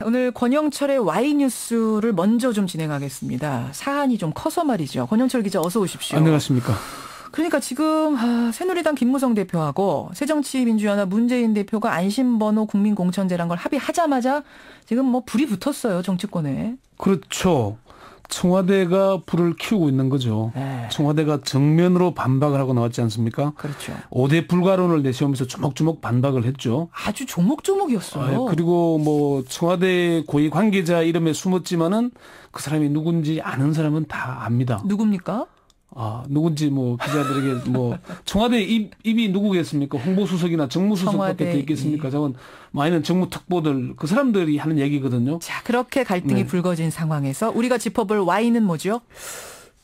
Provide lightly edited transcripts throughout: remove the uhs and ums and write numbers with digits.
오늘 권영철의 Y뉴스를 먼저 좀 진행하겠습니다. 사안이 좀 커서 말이죠. 권영철 기자 어서 오십시오. 안녕하십니까. 그러니까 지금 새누리당 김무성 대표하고 새정치민주연합 문재인 대표가 안심번호 국민공천제란 걸 합의하자마자 지금 뭐 불이 붙었어요. 정치권에. 그렇죠. 청와대가 불을 키우고 있는 거죠. 청와대가 정면으로 반박을 하고 나왔지 않습니까? 그렇죠. 5대 불가론을 내세우면서 조목조목 반박을 했죠. 아주 조목조목이었어요. 그리고 뭐 청와대 고위 관계자 이름에 숨었지만은 그 사람이 누군지 아는 사람은 다 압니다. 누굽니까? 누군지 뭐 기자들에게 뭐 청와대 입이 누구겠습니까? 홍보수석이나 정무수석밖에 더 있겠습니까? 저건 많이는 정무특보들 그 사람들이 하는 얘기거든요. 자, 그렇게 갈등이 불거진 상황에서 우리가 짚어볼 Y는 뭐죠?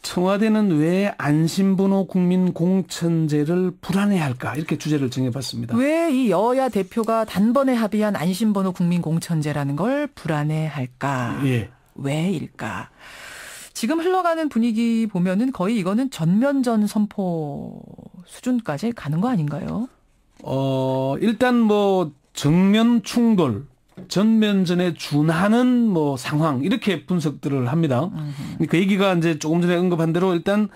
청와대는 왜 안심번호 국민공천제를 불안해할까? 이렇게 주제를 정해봤습니다. 왜 이 여야 대표가 단번에 합의한 안심번호 국민공천제라는 걸 불안해할까? 예. 왜일까? 지금 흘러가는 분위기 보면은 거의 이거는 전면전 선포 수준까지 가는 거 아닌가요? 일단 뭐 정면 충돌, 전면전에 준하는 뭐 상황 이렇게 분석들을 합니다. 그 얘기가 이제 조금 전에 언급한 대로 일단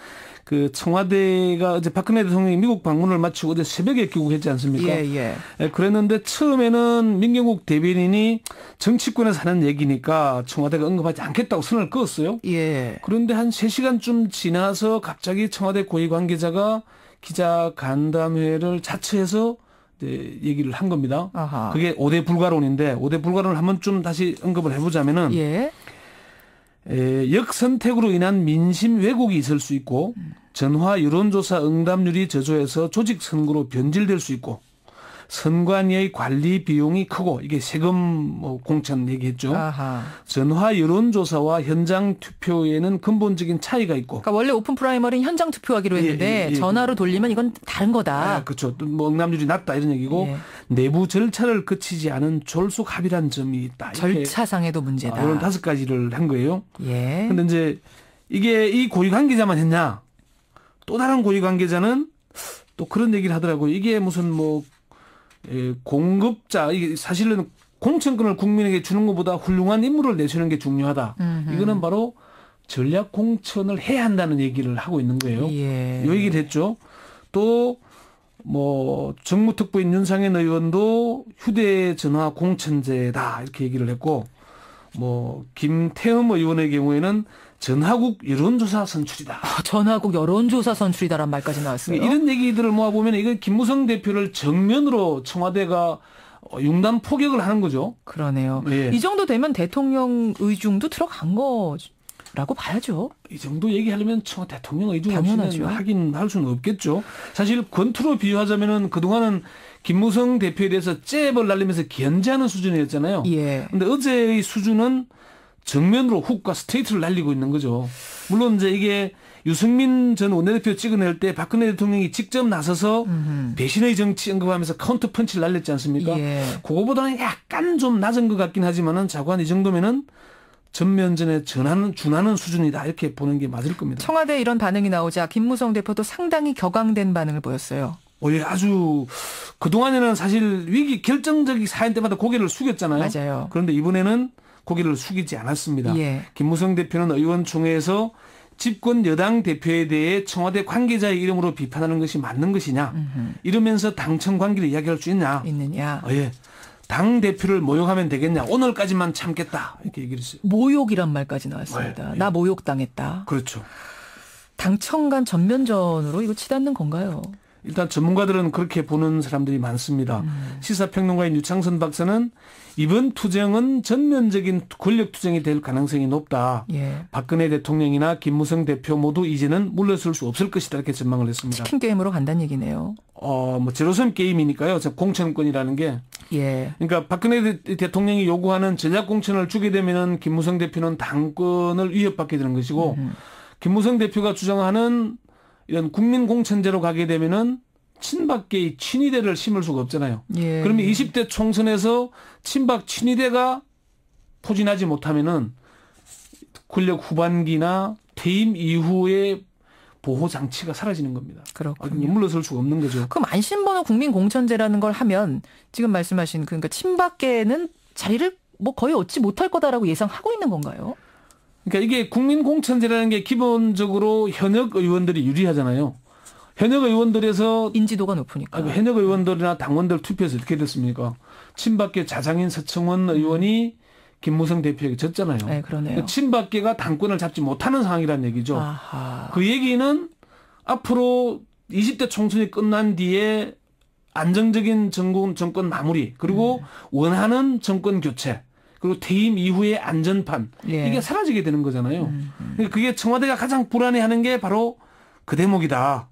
그 청와대가 어제 박근혜 대통령이 미국 방문을 마치고 어제 새벽에 귀국했지 않습니까? 예. 그랬는데 처음에는 민경욱 대변인이 정치권에서 하는 얘기니까 청와대가 언급하지 않겠다고 선을 그었어요. 예. 그런데 한 3시간쯤 지나서 갑자기 청와대 고위 관계자가 기자 간담회를 자처해서 이제 얘기를 한 겁니다. 아하. 그게 5대 불가론인데 5대 불가론을 한번 좀 다시 언급을 해보자면은 예. 역선택으로 인한 민심 왜곡이 있을 수 있고 전화 여론조사 응답률이 저조해서 조직 선거로 변질될 수 있고 선관위의 관리 비용이 크고 이게 세금 뭐 공천 얘기했죠. 아하. 전화 여론조사와 현장 투표에는 근본적인 차이가 있고. 그러니까 원래 오픈 프라이머리는 현장 투표하기로 했는데 전화로 돌리면 이건 다른 거다. 그렇죠. 뭐 응답률이 낮다 이런 얘기고 내부 절차를 거치지 않은 졸속 합의란 점이 있다. 절차상에도 문제다. 이런 5가지를 한 거예요. 예. 근데 이제 이게 이 고위 관계자만 했냐? 또 다른 고위 관계자는 또 그런 얘기를 하더라고요. 이게 무슨 뭐 공급자, 이게 사실은 공천권을 국민에게 주는 것보다 훌륭한 인물을 내세우는 게 중요하다. 이거는 바로 전략 공천을 해야 한다는 얘기를 하고 있는 거예요. 예. 이 얘기를 했죠. 또 뭐 정무특보인 윤상현 의원도 휴대전화 공천제다 이렇게 얘기를 했고 뭐 김태흠 의원의 경우에는 전화국 여론조사 선출이다. 전화국 여론조사 선출이다란 말까지 나왔어요. 이런 얘기들을 모아보면 이건 김무성 대표를 정면으로 청와대가 융단 포격을 하는 거죠. 그러네요. 예. 이 정도 되면 대통령 의중도 들어간 거라고 봐야죠. 이 정도 얘기하려면 대통령 의중 당연하죠. 없이는 하긴 할 수는 없겠죠. 사실 권투로 비유하자면은 그동안은 김무성 대표에 대해서 잽을 날리면서 견제하는 수준이었잖아요. 예. 근데 어제의 수준은 정면으로 훅과 스트레이트를 날리고 있는 거죠. 물론 이제 이게 유승민 전 원내대표 찍어낼 때 박근혜 대통령이 직접 나서서 배신의 정치 언급하면서 카운터 펀치를 날렸지 않습니까? 예. 그거보다는 약간 좀 낮은 것 같긴 하지만은 자관 이 정도면은 전면전에 준하는 수준이다 이렇게 보는 게 맞을 겁니다. 청와대 이런 반응이 나오자 김무성 대표도 상당히 격앙된 반응을 보였어요. 예, 아주 그동안에는 사실 위기 결정적인 사안 때마다 고개를 숙였잖아요. 맞아요. 그런데 이번에는 고개를 숙이지 않았습니다. 예. 김무성 대표는 의원총회에서 집권 여당 대표에 대해 청와대 관계자의 이름으로 비판하는 것이 맞는 것이냐 이러면서 당청 관계를 이야기할 수 있느냐. 예. 당 대표를 모욕하면 되겠냐. 오늘까지만 참겠다. 이렇게 얘기를 했어요. 모욕이란 말까지 나왔습니다. 예. 나 모욕당했다. 그렇죠. 당청 간 전면전으로 이거 치닫는 건가요? 일단 전문가들은 그렇게 보는 사람들이 많습니다. 시사평론가인 유창선 박사는 이번 투쟁은 전면적인 권력투쟁이 될 가능성이 높다. 예. 박근혜 대통령이나 김무성 대표 모두 이제는 물러설 수 없을 것이다. 이렇게 전망을 했습니다. 치킨 게임으로 간다는 얘기네요. 뭐 제로섬 게임이니까요. 공천권이라는 게. 예. 그러니까 박근혜 대통령이 요구하는 전략 공천을 주게 되면은 김무성 대표는 당권을 위협받게 되는 것이고 김무성 대표가 주장하는 이런 국민공천제로 가게 되면은 친박계의 친위대를 심을 수가 없잖아요. 예. 그러면 20대 총선에서 친박 친위대가 포진하지 못하면은 권력 후반기나 퇴임 이후의 보호 장치가 사라지는 겁니다. 그렇군요. 물러설 수가 없는 거죠. 그럼 안심번호 국민공천제라는 걸 하면 지금 말씀하신 그러니까 친박계는 자리를 뭐 거의 얻지 못할 거다라고 예상하고 있는 건가요? 그러니까 이게 국민공천제라는 게 기본적으로 현역 의원들이 유리하잖아요. 현역 의원들에서 인지도가 높으니까. 현역 의원들이나 당원들 투표에서 어떻게 됐습니까? 친박계 자장인 서청원 의원이 김무성 대표에게 졌잖아요. 네, 그러네요. 친박계가 당권을 잡지 못하는 상황이라는 얘기죠. 아하. 그 얘기는 앞으로 20대 총선이 끝난 뒤에 안정적인 정권 마무리 그리고 원하는 정권 교체 그리고 퇴임 이후의 안전판 예. 이게 사라지게 되는 거잖아요. 그게 청와대가 가장 불안해하는 게 바로 그 대목이다.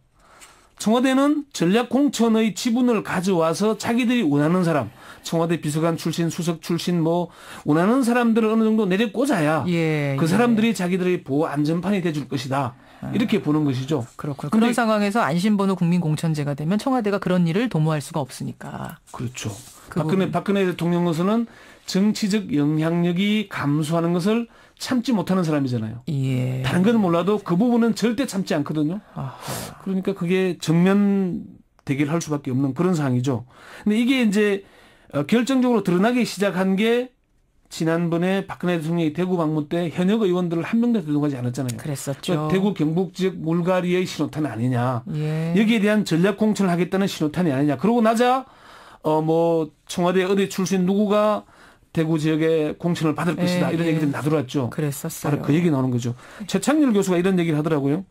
청와대는 전략공천의 지분을 가져와서 자기들이 원하는 사람, 청와대 비서관 출신, 수석 출신 뭐 원하는 사람들을 어느 정도 내려 꽂아야 예, 그 사람들이 자기들의 보호 안전판이 돼줄 것이다. 이렇게 보는 것이죠. 그렇군요. 그런 상황에서 안심번호 국민공천제가 되면 청와대가 그런 일을 도모할 수가 없으니까. 그렇죠. 그 박근혜 대통령으로서는 정치적 영향력이 감소하는 것을 참지 못하는 사람이잖아요. 예. 다른 건 몰라도 그 부분은 절대 참지 않거든요. 아하. 그러니까 그게 정면 대결할 수밖에 없는 그런 상황이죠. 근데 이게 이제 결정적으로 드러나기 시작한 게 지난번에 박근혜 대통령이 대구 방문 때 현역 의원들을 한 명도 대동하지 않았잖아요. 그랬었죠. 대구 경북 지역 물갈이의 신호탄 아니냐. 예. 여기에 대한 전략 공천을 하겠다는 신호탄이 아니냐. 그러고 나자 뭐 청와대 어디 출신 누구가 대구 지역에 공천을 받을 것이다. 이런 얘기들이 나돌았죠. 그랬었어요. 바로 그 얘기 나오는 거죠. 최창렬 교수가 이런 얘기를 하더라고요.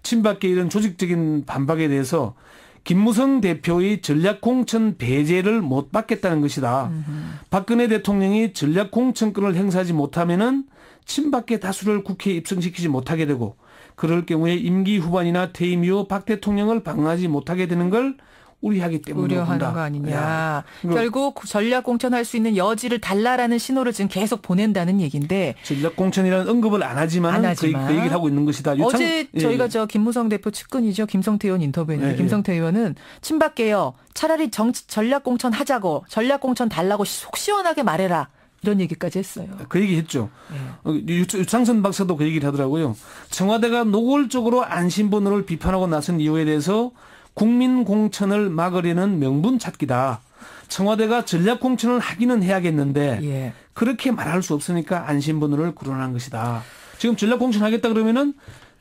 친박계 이런 조직적인 반박에 대해서 김무성 대표의 전략공천 배제를 못 받겠다는 것이다. 박근혜 대통령이 전략공천권을 행사하지 못하면은 친박계 다수를 국회에 입성시키지 못하게 되고 그럴 경우에 임기 후반이나 퇴임 이후 박 대통령을 방어하지 못하게 되는 걸 우려하기 때문에 우려하는 본다. 거 아니냐. 야, 결국 전략공천할 수 있는 여지를 달라라는 신호를 지금 계속 보낸다는 얘기인데. 전략공천이라는 언급을 안 하지만 그 얘기를 하고 있는 것이다. 어제 저희가 저 김무성 대표 측근이죠. 김성태 의원 인터뷰했는데 김성태 의원은 친박계요. 차라리 전략공천 하자고 전략공천 달라고 속 시원하게 말해라. 이런 얘기까지 했어요. 그 얘기 했죠. 유창선 박사도 그 얘기를 하더라고요. 청와대가 노골적으로 안심번호를 비판하고 나선 이유에 대해서 국민 공천을 막으려는 명분 찾기다. 청와대가 전략 공천을 하기는 해야겠는데 그렇게 말할 수 없으니까 안심번호를 거론한 것이다. 지금 전략 공천하겠다 그러면은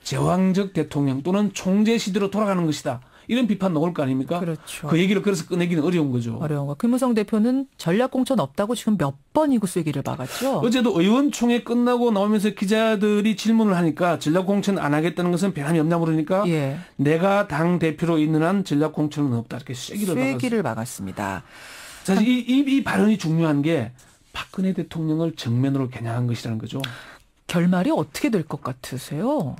제왕적 대통령 또는 총재 시대로 돌아가는 것이다. 이런 비판 나올 거 아닙니까? 그렇죠. 그 얘기를 그래서 꺼내기는 어려운 거죠. 어려운 거. 김무성 대표는 전략 공천 없다고 지금 몇 번이고 쐐기를 박았죠. 어제도 의원총회 끝나고 나오면서 기자들이 질문을 하니까 전략 공천 안 하겠다는 것은 변함이 없냐 물으니까 내가 당 대표로 있는 한 전략 공천은 없다 이렇게 쐐기를 박았습니다. 사실 이 발언이 중요한 게 박근혜 대통령을 정면으로 겨냥한 것이라는 거죠. 결말이 어떻게 될 것 같으세요?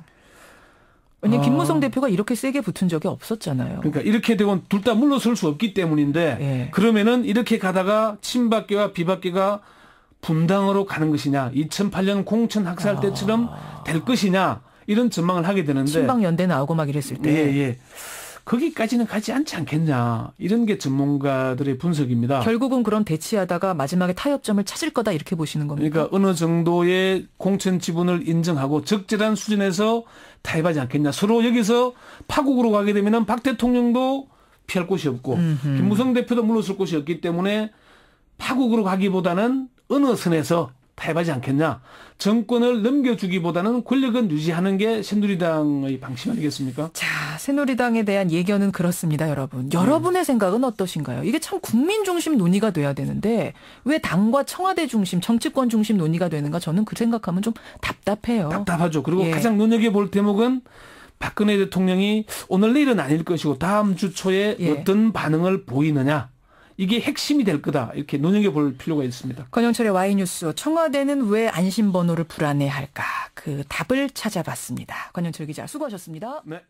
왜냐하면 김무성 대표가 이렇게 세게 붙은 적이 없었잖아요. 그러니까 이렇게 되면 둘 다 물러설 수 없기 때문인데 그러면은 이렇게 가다가 친박계와 비박계가 분당으로 가는 것이냐 2008년 공천 학살 때처럼 될 것이냐 이런 전망을 하게 되는데 친박연대 나오고 막 이랬을 때 거기까지는 가지 않지 않겠냐 이런 게 전문가들의 분석입니다. 결국은 그럼 대치하다가 마지막에 타협점을 찾을 거다 이렇게 보시는 겁니까? 그러니까 어느 정도의 공천 지분을 인정하고 적절한 수준에서 타협하지 않겠냐. 서로 여기서 파국으로 가게 되면 박 대통령도 피할 곳이 없고 김무성 대표도 물러설 곳이 없기 때문에 파국으로 가기보다는 어느 선에서 타협하지 않겠냐. 정권을 넘겨주기보다는 권력은 유지하는 게 새누리당의 방침 아니겠습니까? 자, 새누리당에 대한 예견은 그렇습니다, 여러분. 여러분의 생각은 어떠신가요? 이게 참 국민 중심 논의가 돼야 되는데 왜 당과 청와대 중심, 정치권 중심 논의가 되는가? 저는 그 생각하면 좀 답답해요. 답답하죠. 그리고 가장 눈여겨볼 대목은 박근혜 대통령이 오늘 내일은 아닐 것이고 다음 주 초에 어떤 반응을 보이느냐. 이게 핵심이 될 거다. 이렇게 눈여겨볼 필요가 있습니다. 권영철의 Y뉴스. 청와대는 왜 안심번호를 불안해할까? 그 답을 찾아봤습니다. 권영철 기자 수고하셨습니다. 네.